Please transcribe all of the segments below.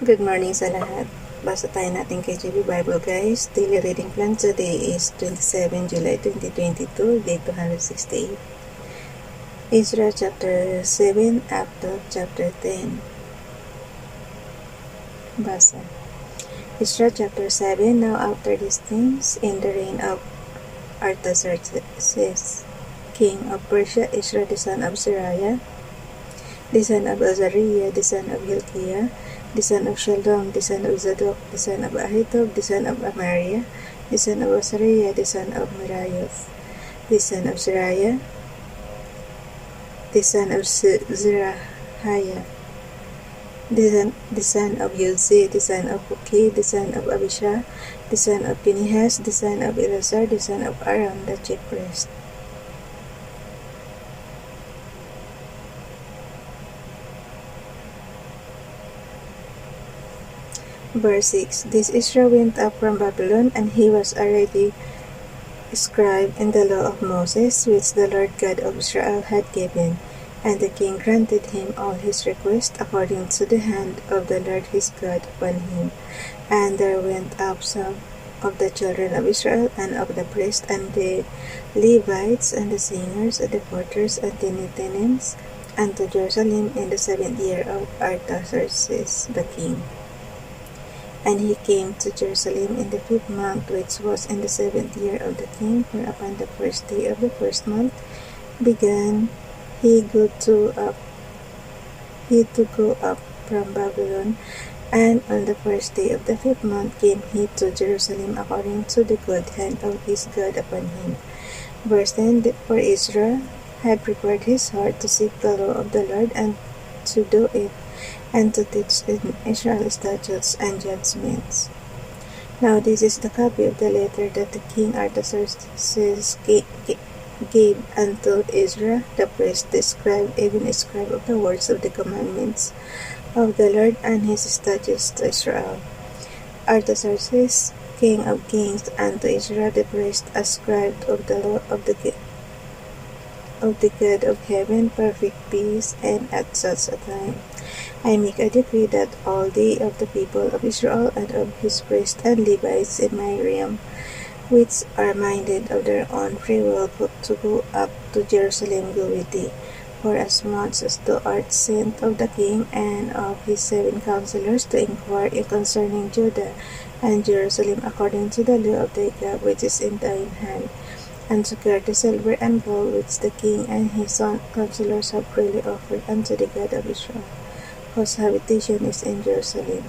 Good morning sa lahat. Basa tayo natin KJV Bible guys. Daily reading plan today is 27 July 2022, day 268. Ezra chapter 7 up to chapter 10. Basa. Ezra chapter 7. Now after these things, in the reign of Artaxerxes, king of Persia, Ezra the son of Seraiah, the son of Azariah, the son of Hilkiah, the son of Shallum, the son of Zadok, the son of Ahitub, the son of Amariah, the son of Azariah, the son of Meraioth, the son of Seraiah, the son of Zerahiah, the son of Uzzi, the son of Buki, the son of Abishah, the son of Phinehas, the son of Eleazar, the son of Aaron, the chief priest. Verse 6. This Ezra went up from Babylon, and he was already scribe in the law of Moses, which the Lord God of Israel had given. And the king granted him all his requests according to the hand of the Lord his God upon him. And there went up some of the children of Israel, and of the priests, and the Levites, and the singers, and the porters, and the Nethinims, unto Jerusalem in the 7th year of Artaxerxes the king. And he came to Jerusalem in the 5th month, which was in the 7th year of the king, for upon the first day of the 1st month began he to go up from Babylon, and on the first day of the 5th month came he to Jerusalem according to the good hand of his God upon him. Verse 10. For Ezra had prepared his heart to seek the law of the Lord, and to do it, and to teach in Israel statutes and judgments. Now this is the copy of the letter that the king Artaxerxes gave unto Ezra the priest, the scribe, even a scribe of the words of the commandments of the Lord and his statutes to Israel. Artaxerxes, king of kings, unto Ezra the priest, a scribe of the law of the God of heaven, perfect peace, and at such a time I make a decree that all they of the people of Israel and of his priests and Levites in my realm, which are minded of their own free will to go up to Jerusalem, go with thee, for as much as thou art sent of the king and of his 7 counselors to inquire concerning Judah and Jerusalem according to the law of thy God which is in thine hand, and to guard the silver and gold which the king and his counselors have freely offered unto the God of Israel, whose habitation is in Jerusalem.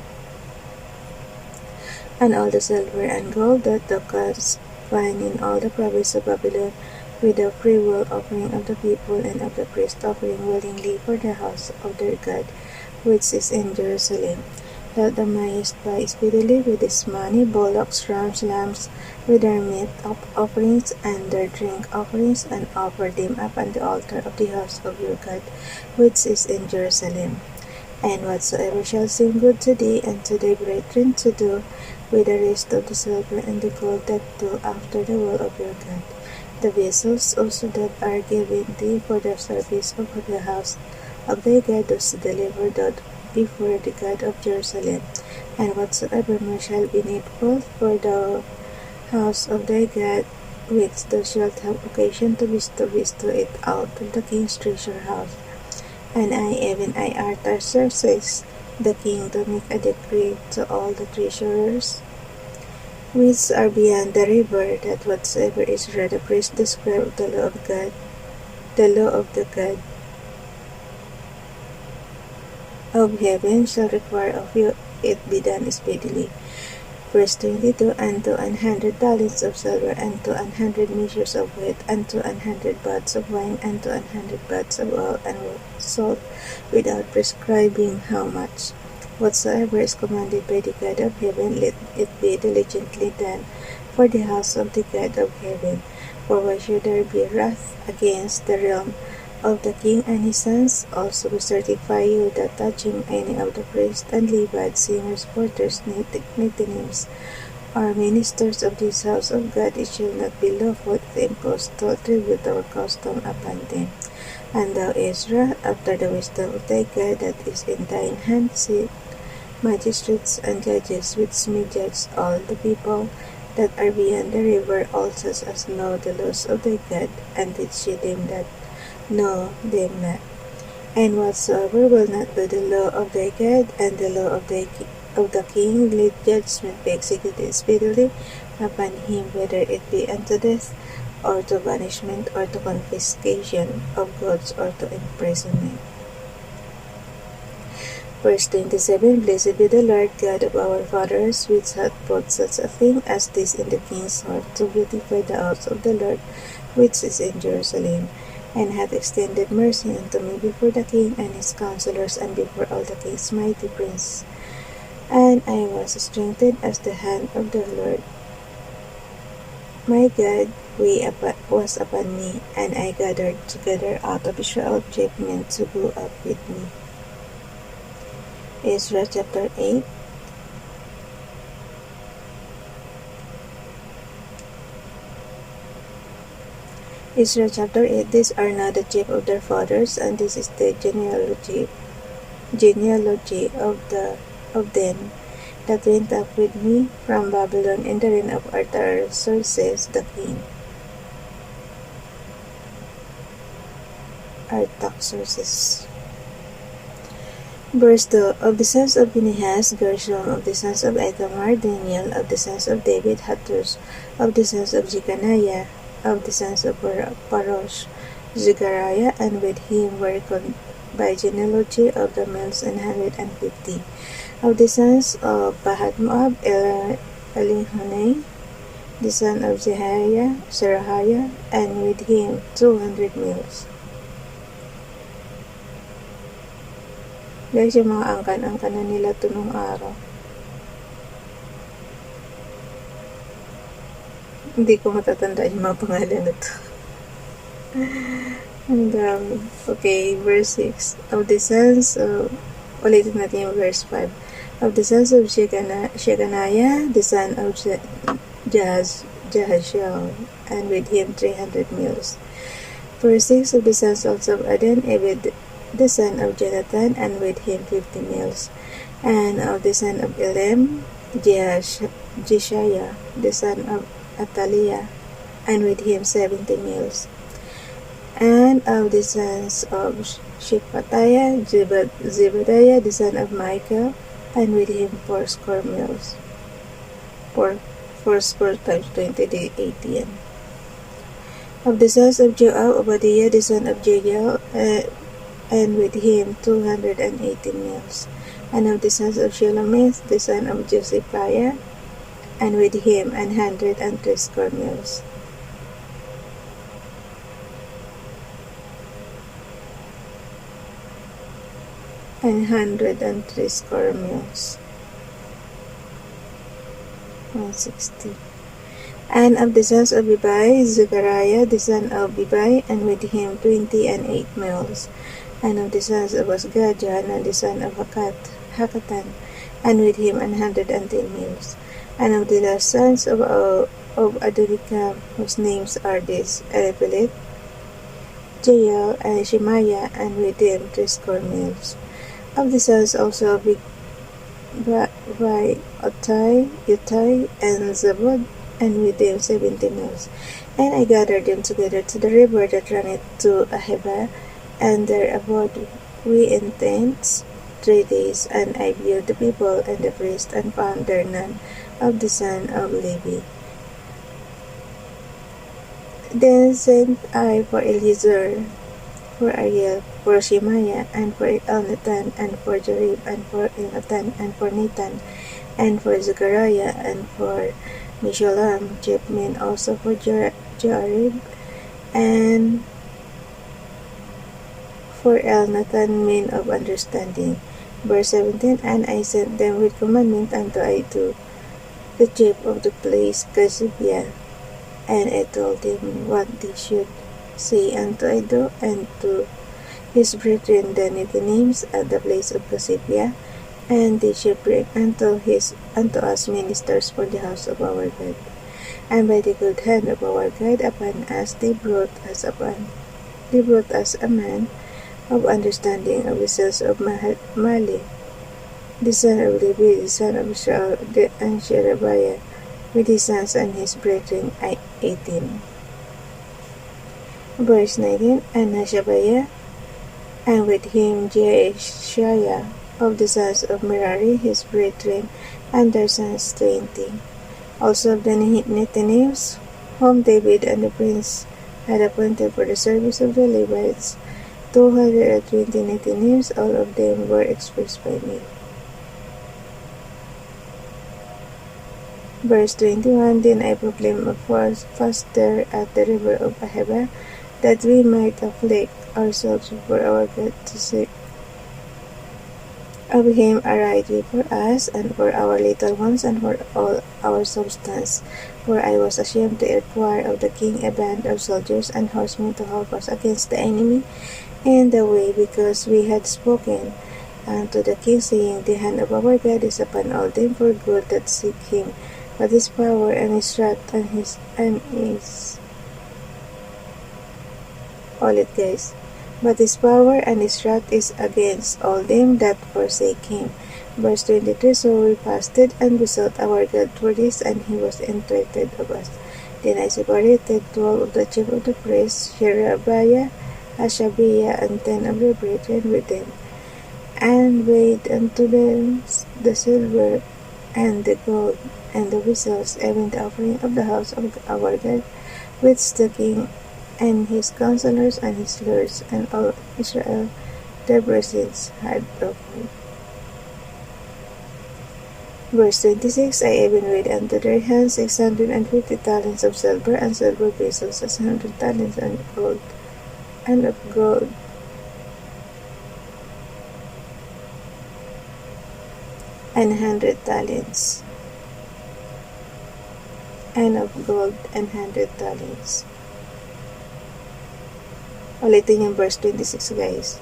And all the silver and gold that thou canst find in all the province of Babylon, with the freewill offering of the people and of the priests offering willingly for the house of their God, which is in Jerusalem, that thou mayest buy speedily with this money bullocks, rams, lambs, with their meat offerings and their drink offerings, and offer them upon the altar of the house of your God, which is in Jerusalem. And whatsoever shall seem good to thee and to thy brethren to do, with the rest of the silver and the gold, that do after the will of your God. The vessels also that are given thee for the service of the house of thy God, those deliver thou before the God of Jerusalem. And whatsoever more shall be needful for the house of thy God, which thou shalt have occasion to bestow it out of the king's treasure house. And I, even I, Artaxerxes the king, to make a decree to all the treasurers which are beyond the river, that whatsoever Ezra the priest, the scribe of the law of God, the law of the God of heaven, shall require of you, it be done speedily. Verse 22. And to 100 talents of silver, and to 100 measures of wheat, and to 100 baths of wine, and to 100 baths of oil and salt, without prescribing how much. Whatsoever is commanded by the God of heaven, let it be diligently done for the house of the God of heaven. For why should there be wrath against the realm of the king and his sons? Also we certify you that touching any of the priests and Levites, singers, porters, Nethinims, or ministers of this house of God, it shall not be lawful to impose toll, tribute, or custom upon them. And thou, Ezra, after the wisdom of thy God that is in thine hand, sit magistrates and judges, which may judge all the people that are beyond the river, also as know the laws of their God, and teach ye them that know them not. And whatsoever will not do the law of their God and the law of the king, let judgment be executed speedily upon him, whether it be unto death, or to banishment, or to confiscation of goods, or to imprisonment. Verse 27. Blessed be the Lord God of our fathers, which hath brought such a thing as this in the king's heart, to beautify the house of the Lord, which is in Jerusalem, and hath extended mercy unto me before the king and his counselors, and before all the king's mighty princes. And I was strengthened as the hand of the Lord my God was upon me, and I gathered together out of Israel chief men to go up with me. Ezra chapter 8. Ezra chapter 8. These are now the chief of their fathers, and this is the genealogy of them that went up with me from Babylon in the reign of Artaxerxes the king. Artaxerxes. Verse 2. Of the sons of Phinehas, Gershom; of the sons of Ithamar, Daniel; of the sons of David, Hattush; of the sons of Jeconiah; of the sons of Parosh, Zechariah; and with him were reckoned by genealogy of the males 150. Of the sons of Pahath-Moab, Elihunai, the son of Zerahiah, and with him 200 males. Guys, yung mga angkan-angkan na nila to nung araw. Hindi ko matatanda yung mga pangalan na to. Ang dami. Okay, verse 6. Of the sons of, ulitin natin yung verse 5. Of the sons of Shechaniah, the son of Jahaziel, and with him 300 males. Verse 6. Of the sons also of Aden, Ebed, the son of Jonathan, and with him 50 males. And of the son of Elam, Jeshaiah, the son of Athaliah, and with him 70 males. And of the sons of Shephatiah, Zebadiah, the son of Michael, and with him 80 males. 80 times 20, 80. Of the sons of Joab, Obadiah, the son of Jehiel, and with him 218 males. And of the sons of Shelomith, the son of Josephiah, and with him 103 males. And 103 score males. 160. And of the sons of Bebai, Zechariah, the son of Bebai, and with him 28 males. And of the sons of Azgad, Johanan, the son of Hakatan, and with him 110 males. And of the last sons of Adonikam, whose names are these: Eliphelet, Jael, and Shemaiah, and with him 80 males. Of the sons also of Utai, and Zabud, and with them 70 males. And I gathered them together to the river that runneth to Aheba, and there abode we in tents 3 days. And I viewed the people and the priest, and found there none of the son of Levi. Then sent I for Eliezer, for Ariel, for Shemaiah, and for Elnathan, and for Jarib, and for Elnathan, and for Nathan, and for Zechariah, and for Meshullam, chief men also for Jarib, and for Elnathan, men of understanding. Verse 17. And I sent them with commandment unto Ido, the chief of the place Cassibiah, and I told him what they should say unto Ido and to his brethren the names at the place of Cassibiah, and they should bring unto us ministers for the house of our God. And by the good hand of our God upon us, they brought us a man of understanding of the sons of Mali, the son of Levi, the son of Shaul, and Sherebiah, with his sons and his brethren. 18. Verse 19. And Hashabiah, and with him Jeshaiah, of the sons of Merari, his brethren, and their sons 20. Also of the Nethinims, whom David and the prince had appointed for the service of the Levites, 220 Nethinims, all of them were expressed by me. Verse 21. Then I proclaimed a fast there at the river of Ahava, that we might afflict ourselves before our God, to seek of him a right way for us, and for our little ones, and for all our substance. For I was ashamed to require of the king a band of soldiers and horsemen to help us against the enemy in the way, because we had spoken unto the king, saying, The hand of our God is upon all them for good that seek him. But his power and his wrath and his all it guys. But his power and his wrath is against all them that forsake him. Verse 23. So we fasted and besought our God for this, and he was entreated of us. Then I separated 12 of the chief of the priests, Sherebiah, Hashabiah, and 10 of their brethren with them, and weighed unto them the silver and the gold and the vessels, even the offering of the house of our God, which the king and his counselors and his lords and all Israel their presence had offered. Verse 26. I even weighed unto their hands 650 talents of silver, and silver vessels 600 talents, and of gold 100 talents, and of gold 100 talents. Ulitin yung verse 26 guys.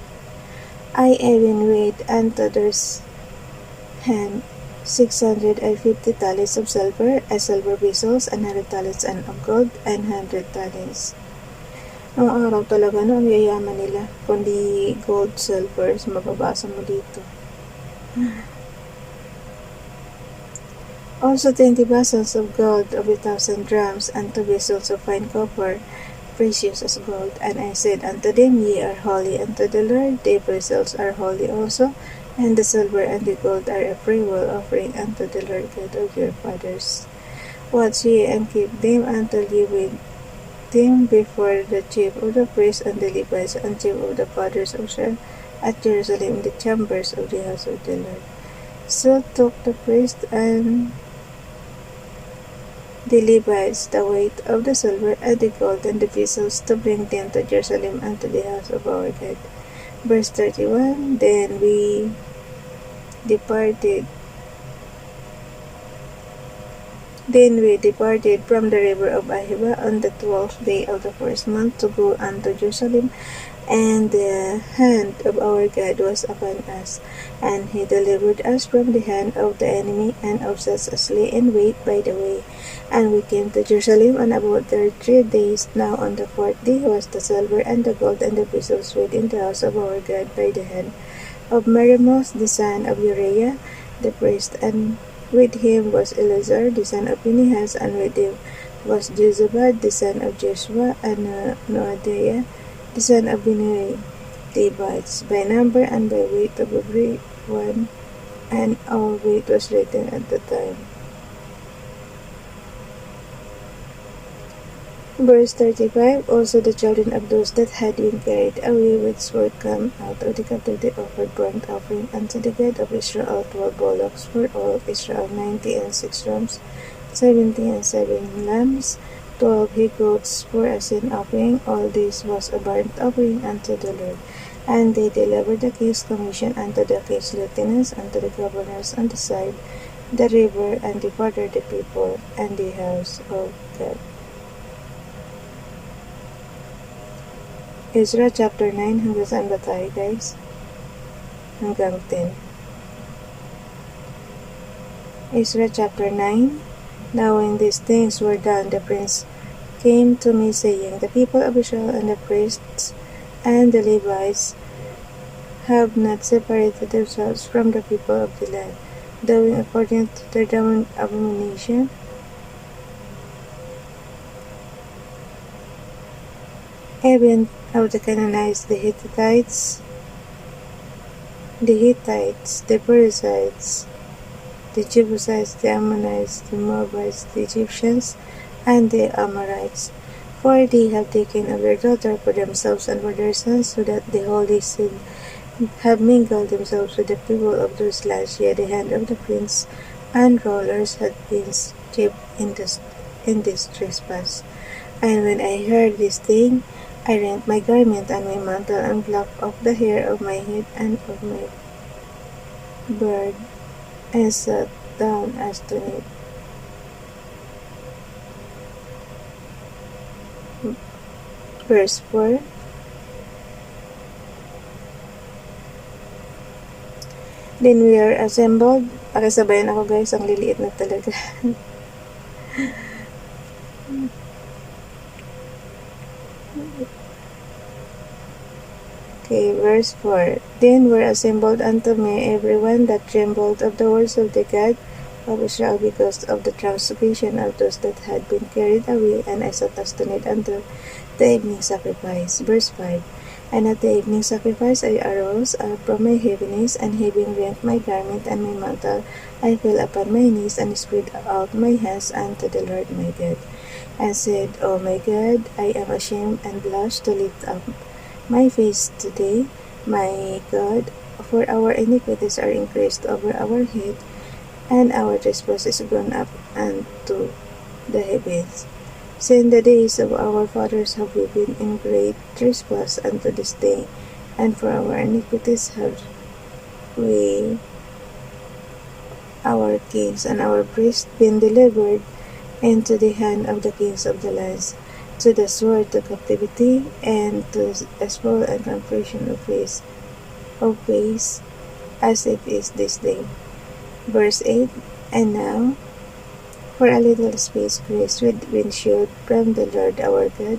I even weighed unto their hand 650 talents of silver, as silver vessels, 100 talents, and of gold, and 100 talents. Noong araw talaga, no, ang yayaman nila. Kundi gold, silver, mababasa mo dito. Also 20 basins of gold of 1,000 drams, and 2 vessels of fine copper, precious as gold. And I said unto them, Ye are holy unto the Lord, the vessels are holy also, and the silver and the gold are a freewill offering unto the Lord God of your fathers. Watch ye and keep them until ye with them before the chief of the priests and the Levites and chief of the fathers of Israel at Jerusalem in the chambers of the house of the Lord. So took the priests and the Levites the weight of the silver and the gold and the vessels, to bring them to Jerusalem unto the house of our God. Verse 31. Then we departed from the river of Ahava on the 12th day of the first month, to go unto Jerusalem, and the hand of our God was upon us, and he delivered us from the hand of the enemy, and of such as lay in wait by the way. And we came to Jerusalem, and about there 3 days. Now on the 4th day was the silver and the gold and the vessels within the house of our God by the hand of Merimoth the son of Uriah the priest, and with him was Eleazar the son of Phinehas, and with him was Jozabad the son of Joshua, and Noadiah the son of Binnui, Levites, by number and by weight of every one, and all weight was written at the time. Verse 35. Also the children of those that had been carried away with sword come out of the captivity, offered burnt offering unto the God of Israel, 12 bullocks for all Israel, 90 and 6 rams, 70 and 7 lambs, 12 he-goats for a sin offering. All this was a burnt offering unto the Lord. And they delivered the king's commission unto the king's lieutenants, unto the governors on the side, the river, and departed the people and the house of God. Ezra chapter 9, hanggang saan ba tayo guys? Hanggang 10. Ezra chapter 9. Now when these things were done, the prince came to me, saying, The people of Israel and the priests and the Levites have not separated themselves from the people of the land, doing according to their abomination, even of the Canaanites, the Hittites, the Perizzites, the Jebusites, the Ammonites, the Moabites, the Egyptians, and the Amorites. For they have taken of their daughter for themselves and for their sons, so that the holy seed have mingled themselves with the people of those lands, yet the hand of the prince and rulers had been stripped in this trespass. And when I heard this thing, I rent my garment and my mantle, and plucked off the hair of my head and of my beard, and sat down as to knit. Verse 4. Then we are assembled. Pakisabayan ako guys, ang liliit na talaga. Okay, verse 4. Then were assembled unto me everyone that trembled of the words of the God of Israel, because of the transgression of those that had been carried away, and I sat astonished until the evening sacrifice. Verse 5. And at the evening sacrifice I arose up from my heaviness, and having rent my garment and my mantle, I fell upon my knees, and spread out my hands unto the Lord my God, and said, O my God, I am ashamed and blush to lift up my face today, my God, for our iniquities are increased over our head, and our trespass is gone up unto the heavens. Since the days of our fathers have we been in great trespass unto this day, and for our iniquities have we, our kings and our priests, been delivered into the hand of the kings of the lands, to the sword, to captivity, and to a spoil and confusion of face, as it is this day. Verse 8. And now, for a little space, grace been showed from the Lord our God,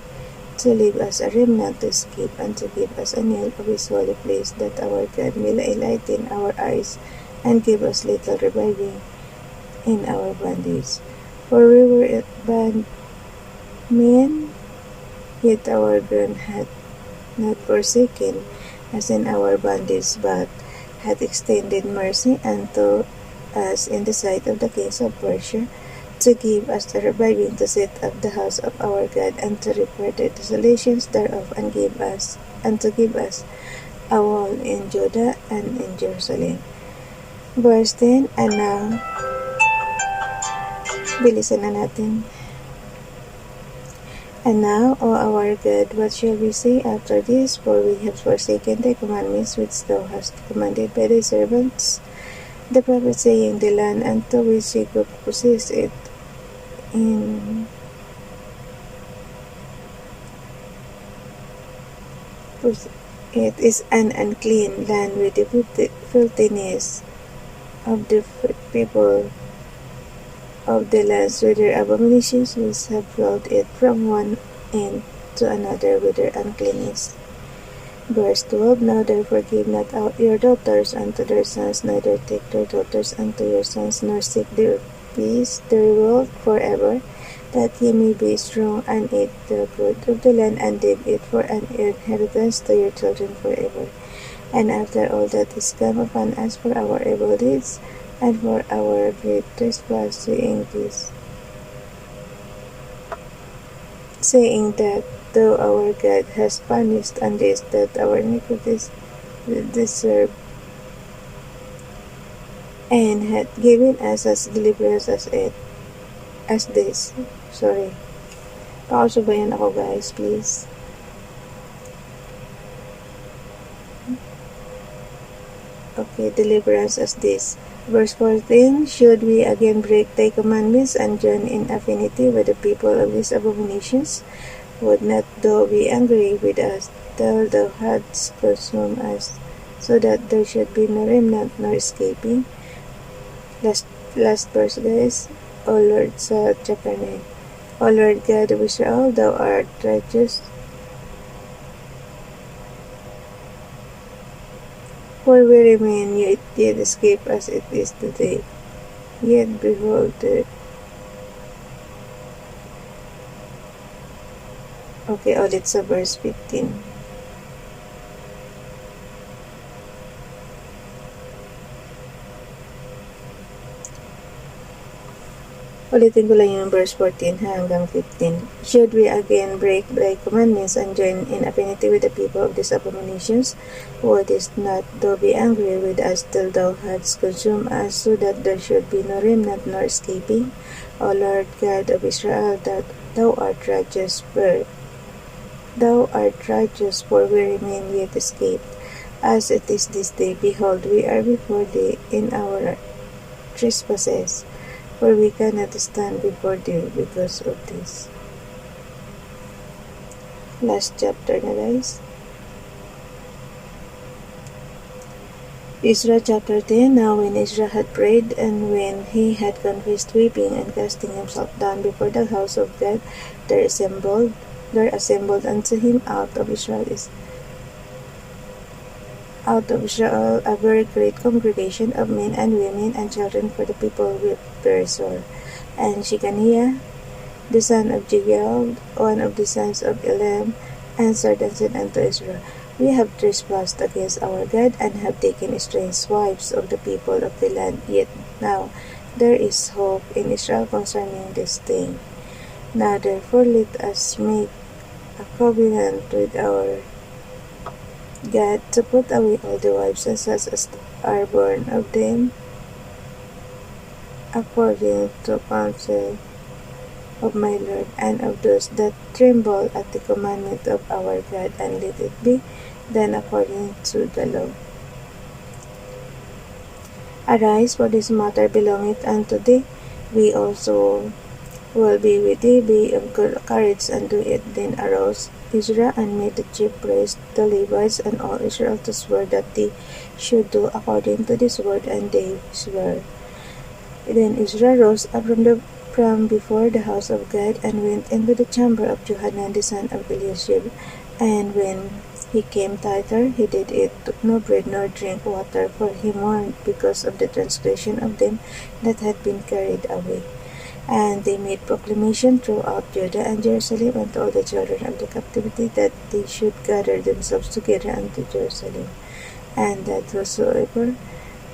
to leave us a remnant to escape, and to give us a nail of his holy place, that our God will enlighten our eyes, and give us little reviving in our bondage. For we were bondmen, yet our ground had not forsaken us in our bondage, but had extended mercy unto us in the sight of the kings of Persia, to give us the reviving, to set up the house of our God, and to repair the desolations thereof, and to give us a wall in Judah and in Jerusalem. Verse 10. And now, bilisan na natin. And now, O our God, what shall we say after this? For we have forsaken thy commandments which thou hast commanded by thy servants the prophet, saying, the land unto which ye go possess it it is an unclean land, with the filthiness of the people of the lands, with their abominations, which have filled it from one end to another with their uncleanness. Verse 12. Now therefore give not out your daughters unto their sons, neither take their daughters unto your sons, nor seek their peace, their wealth forever, that ye may be strong, and eat the good of the land, and leave it for an inheritance to your children forever. And after all that is come upon us for our evil deeds, and for our great trespass, saying that though our God has punished on this, that our iniquities deserve, and hath given us as deliverance as this. Sorry. Pakasubayan ako guys, please. Okay, deliverance as this. Verse 14. Should we again break thy commandments, and join in affinity with the people of these abominations? Would not thou be angry with us, till thou hadst consumed us, so that there should be no remnant nor escaping? Last verse guys. O Lord, sa chapter 9. O Lord God of Israel, thou art righteous, For we remain yet escape as it is today. Yet behold the okay, ulit sa verse 15. Ulitin ko lang yung verse 14 hanggang 15. Should we again break thy commandments and join in affinity with the people of these abominations? Wouldst not thou be angry with us till thou hadst consumed us, so that there should be no remnant nor escaping? O Lord God of Israel, that thou art righteous, for we remain yet escaped. As it is this day, behold, we are before thee in our trespasses, for we cannot stand before thee because of this. Last chapter na guys. Ezra chapter 10. Now when Ezra had prayed, and when he had confessed weeping and casting himself down before the house of God, there assembled unto him out of Israel a very great congregation of men and women and children, for the people wept very sore. And Shechaniah, the son of Jehiel, one of the sons of Elam, answered and said unto Ezra, We have trespassed against our God, and have taken strange wives of the people of the land. Yet now there is hope in Israel concerning this thing. Now therefore let us make a covenant with our God to put away all the wives and such as are born of them, according to counsel of my Lord, and of those that tremble at the commandment of our God, and let it be done according to the law. Arise, for this matter belongeth unto thee. We also will be with thee. Be of good courage, and do it. Then arose Ezra and made the chief priests, the Levites, and all Israel to swear that they should do according to this word, and they swore. Then Ezra rose up from before the house of God, and went into the chamber of Johanan the son of Eliashib. And when he came thither, he did eat no bread nor drink water, for he mourned because of the transgression of them that had been carried away. And they made proclamation throughout Judah and Jerusalem unto all the children of the captivity, that they should gather themselves together unto Jerusalem, and that whosoever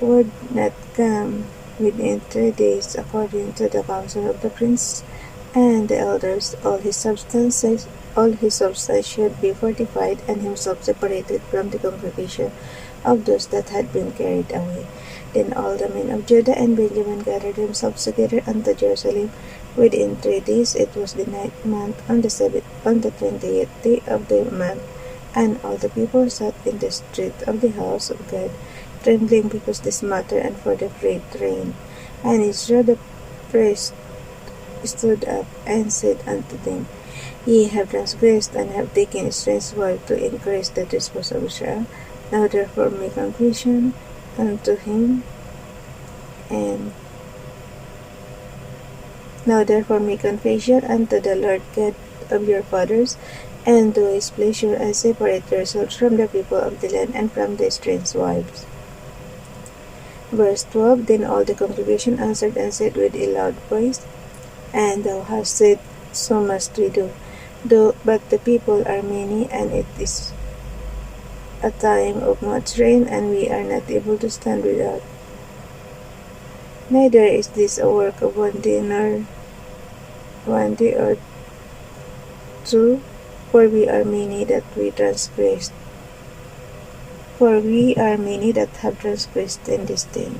would not come within 3 days, according to the counsel of the prince and the elders, all his substance should be fortified, and himself separated from the congregation of those that had been carried away. Then all the men of Judah and Benjamin gathered themselves together unto Jerusalem within 3 days. It was the 9th month, on the 20th day of the month, and all the people sat in the street of the house of God, trembling because this matter, and for the great rain. And Ezra the priest stood up and said unto them, Ye have transgressed, and have taken a strange wife to increase the trespass of Israel. Now therefore make confession unto him, and now therefore make confession unto the Lord God of your fathers, and do his pleasure, and separate yourselves from the people of the land, and from the strange wives. Verse 12. Then all the congregation answered and said with a loud voice, And thou hast said, so must we do. But the people are many, and it is a time of much rain, and we are not able to stand without. Neither is this a work of 1 day, nor 1 day or 2, for we are many that have transgressed in this thing.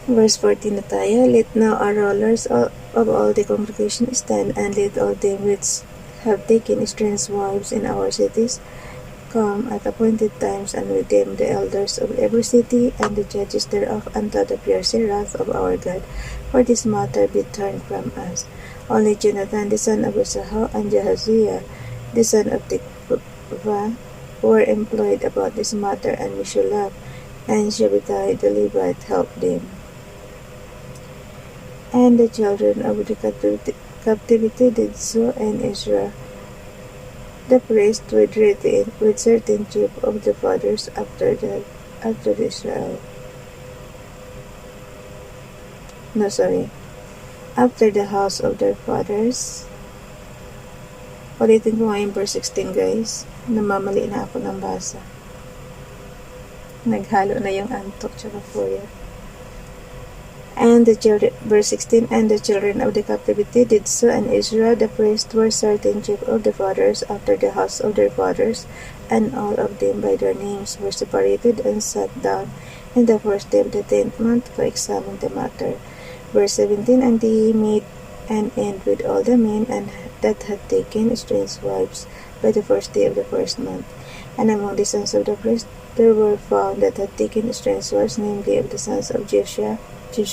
Verse 14 na tayo. Let now our rulers of all the congregation stand, and let all them which have taken strange wives in our cities come at appointed times, and with them the elders of every city, and the judges thereof, unto the fierce wrath of our God, for this matter be turned from us. Only Jonathan the son of Uzzah, and Jahaziah the son of Tikvah were employed about this matter, and Meshullam and Shabbatai the Levite helped them. And the children of the captivity did so, and Ezra the priest with certain chief of the fathers after Israel. No, sorry. After the house of their fathers. Ulitin ko ngayon verse 16 guys. Namamali na ako ng basa. Naghalo na yung antok tsaka fuya. And the children, verse 16, and the children of the captivity did so, and Ezra the priest were certain chief of the fathers after the house of their fathers, and all of them by their names were separated and sat down in the first day of the 10th month to examine the matter. Verse 17, and they made an end with all the men and that had taken strange wives by the first day of the first month. And among the sons of the priest there were found that had taken strange wives, namely of the sons of Joshua, the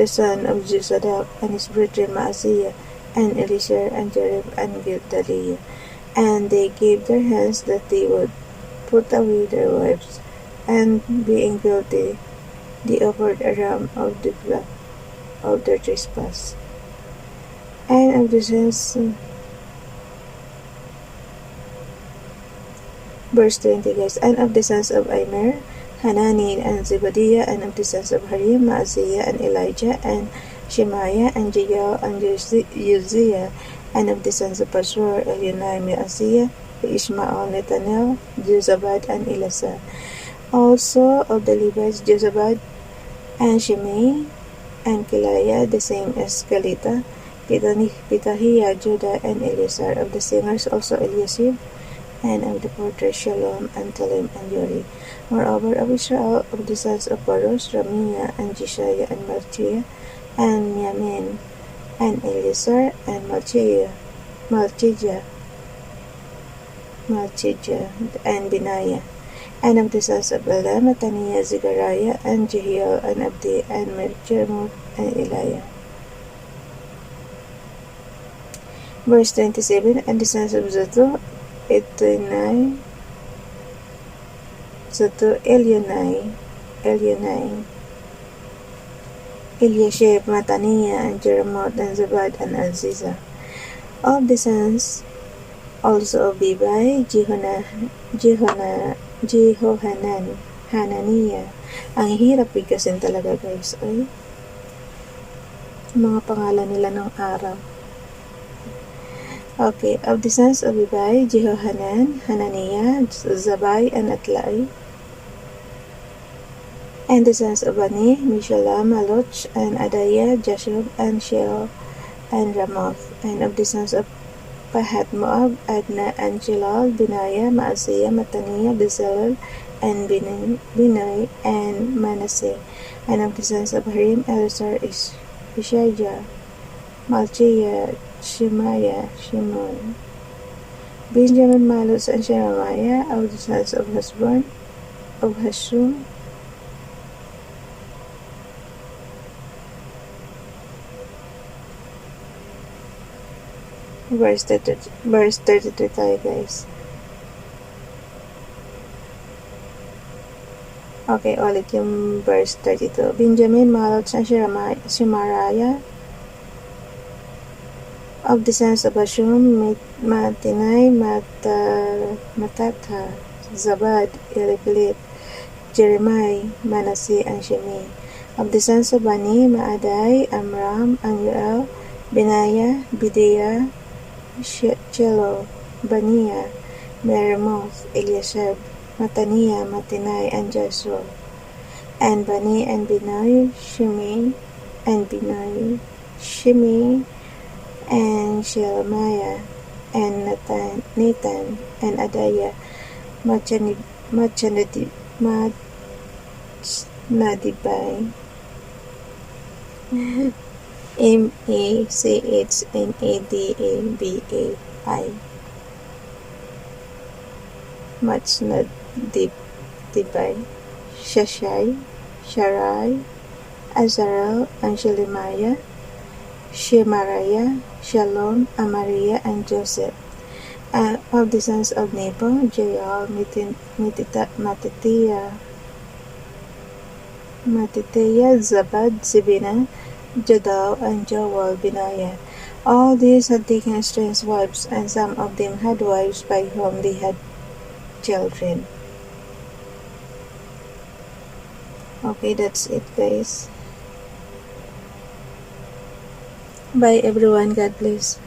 son of Josadak, and his brethren Maaseiah, and Elisha, and Jareb, and Gedaliah. And they gave their hands that they would put away their wives, and being guilty, they offered a ram of the flock of their trespass. And of the sons, verse 20 guys, and of the sons of Immer, Hanani and Zebadiah, and of the sons of Harim, Maaseiah, and Elijah, and Shemaiah, and Jeiel, and Uzziah, and of the sons of Pashur, Elionai, Maaseiah, Ishmael, Netanel, Jozabad, and Elasah. Also of the Levites, Jozabad, and Shimei, and Keliah, the same as Kelita, Pitahiah, Judah, and Eleazar. Of the singers also Eliashib, and of the porters Shalom, and Telem, and Yori. Moreover, of Israel, of the sons of Paros, Ramiah, and Jeshaiah, and Malchiah, and Miamin, and Eleazar, and Malchijah, and Benaiah. And of the sons of Bela, Mattaniah, Zechariah, and Jehiel, and Abdi, and Merjemoth, and Eliah. Verse 27, and the sons of Zato, Elionai, Eliashib, Mattaniah, and Jeremoth, and Zabad, and Aziza. Of the sons also of Bebai, Jehohanan, Hananiah. Ang hirap bigkasin talaga guys. Ay, mga pangalan nila ng araw. Okay, of the sons of Bebai, Jehohanan, Hananiah, Zabai, and Atlai. And the sons of Bani, Mishalam, Maloch, and Adaiah, Jashub, and Sheol, and Ramoth. And of the sons of Pahat Moab, Adna, and Jilal, Benaiah, Maaseiah, Mattaniah, Bezalel, and Binai, and Manasseh. And of the sons of Harim, Eleazar, Ishijah, Malchiah, Shemaiah, Shimon. Benjamin, Malus, and Sheremiah. Of the sons of Hashbon, of Hashum, verse 32 tayo guys. Okay, ulit yung verse 32. Benjamin, Malot, and Shemariah. Of the sons of Hashum, Mattinai, Matatha, Zabad, Eliphelet, Jeremiah, Manasseh, and Shimei. Of the sons of Bani, Maadai, Amram, and Yoel, Benaiah, Bideiah, Chelo, Baniah, Meremoth, Eliashib, Mattaniah, Mattinai, and Joshua. And Bani, and Benai, Shimei, and and Shelemiah, and Nathan, and Adaiah, Machnadibai, Machnnadabai, Machnadibai, Shashai, Sharai, Azarel, and Shelemiah, Shemariah, Shalom, Amariah, and Joseph. Of the sons of Nebo, Jeiel, Mattitiah, Zabad, Zebina, Jadal, and Joel, Benaiah. All these had taken strange wives, and some of them had wives by whom they had children. Okay, that's it, guys. Bye everyone. God bless.